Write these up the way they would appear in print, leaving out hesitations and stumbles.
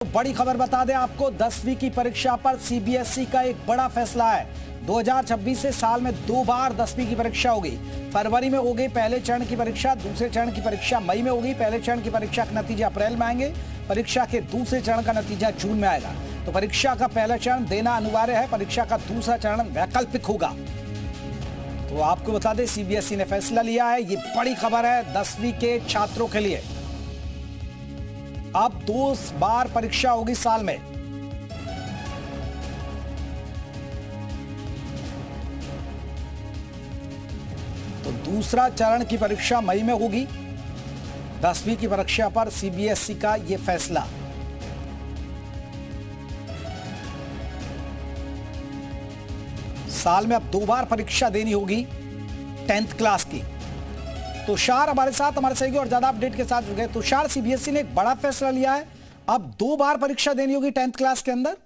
बड़ी खबर बता दें आपको, 10वीं की परीक्षा पर सीबीएसई का एक बड़ा फैसला है। 2026 से साल में 2 बार 10वीं की परीक्षा होगी। फरवरी में होगी पहले चरण की परीक्षा, दूसरे चरण की परीक्षा मई में होगी। पहले चरण की परीक्षा के नतीजे अप्रैल में आएंगे, परीक्षा के दूसरे चरण का नतीजा जून में आएगा। तो परीक्षा का पहला चरण देना अनिवार्य है, परीक्षा का दूसरा चरण वैकल्पिक होगा। तो आपको बता दें सीबीएसई ने फैसला लिया है, ये बड़ी खबर है 10वीं के छात्रों के लिए। अब 2 बार परीक्षा होगी साल में। तो दूसरा चरण की परीक्षा मई में होगी। 10वीं की परीक्षा पर सीबीएसई का यह फैसला। साल में अब 2 बार परीक्षा देनी होगी 10th क्लास की। तुषार हमारे साथ, हमारे सहयोगी और ज्यादा अपडेट के साथ जुड़ गए। तुषार, सीबीएसई ने एक बड़ा फैसला लिया है, अब 2 बार परीक्षा देनी होगी 10th क्लास के अंदर।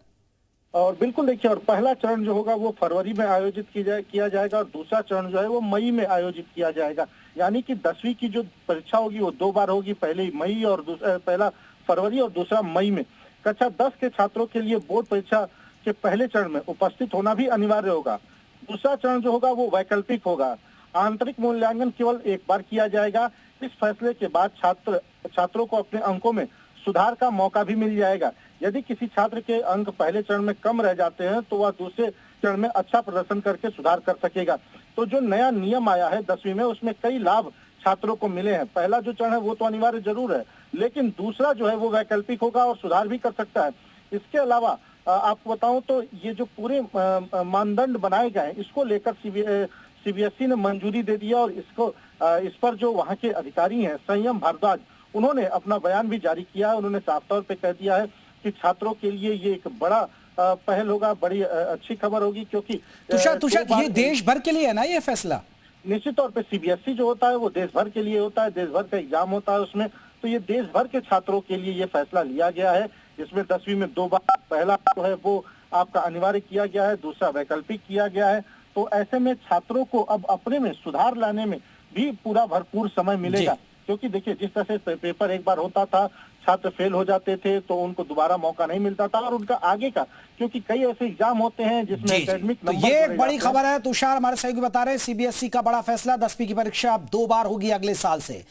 और बिल्कुल देखिए, और पहला चरण जो होगा वो फरवरी में आयोजित किया जाएगा और दूसरा चरण जो है वो मई में आयोजित किया जाएगा। यानी कि 10वीं की जो परीक्षा होगी वो 2 बार होगी, पहले मई और पहला फरवरी और दूसरा मई में। कक्षा 10 के छात्रों के लिए बोर्ड परीक्षा के पहले चरण में उपस्थित होना भी अनिवार्य होगा। दूसरा चरण जो होगा वो वैकल्पिक होगा। आंतरिक मूल्यांकन केवल एक बार किया जाएगा। इस फैसले के बाद छात्रों को अपने अंकों में सुधार का मौका भी मिल जाएगा। यदि किसी छात्र के अंक पहले चरण में कम रह जाते हैं तो वह दूसरे चरण में अच्छा प्रदर्शन करके सुधार कर सकेगा। तो जो नया नियम आया है 10वीं में, उसमें कई लाभ छात्रों को मिले हैं। पहला जो चरण है वो तो अनिवार्य जरूर है, लेकिन दूसरा जो है वो वैकल्पिक होगा और सुधार भी कर सकता है। इसके अलावा आपको बताऊं तो ये जो पूरे मानदंड बनाए गए हैं, इसको लेकर सीबीएसई ने मंजूरी दे दिया और इस पर जो वहां के अधिकारी हैं संयम भारद्वाज, उन्होंने अपना बयान भी जारी किया है। उन्होंने साफ तौर पे कह दिया है कि छात्रों के लिए ये एक बड़ा पहल होगा, बड़ी अच्छी खबर होगी। क्योंकि तुषार ये देश भर के लिए है ना ये फैसला? निश्चित तौर पे सीबीएसई जो होता है वो देश भर के लिए होता है, देश भर का एग्जाम होता है उसमें। तो ये देश भर के छात्रों के लिए ये फैसला लिया गया है। इसमें 10वीं में 2 बार, पहला जो है वो आपका अनिवार्य किया गया है, दूसरा वैकल्पिक किया गया है। तो ऐसे में छात्रों को अब अपने में सुधार लाने में भी पूरा भरपूर समय मिलेगा। क्योंकि देखिए, जिस तरह से पेपर एक बार होता था, छात्र फेल हो जाते थे तो उनको दोबारा मौका नहीं मिलता था, और उनका आगे का, क्योंकि कई ऐसे एग्जाम होते हैं जिसमें एकेडमिक तो ये एक बड़ी खबर है। तुषार हमारे सहयोगी बता रहे हैं सीबीएसई का बड़ा फैसला, 10वीं की परीक्षा अब 2 बार होगी अगले साल से।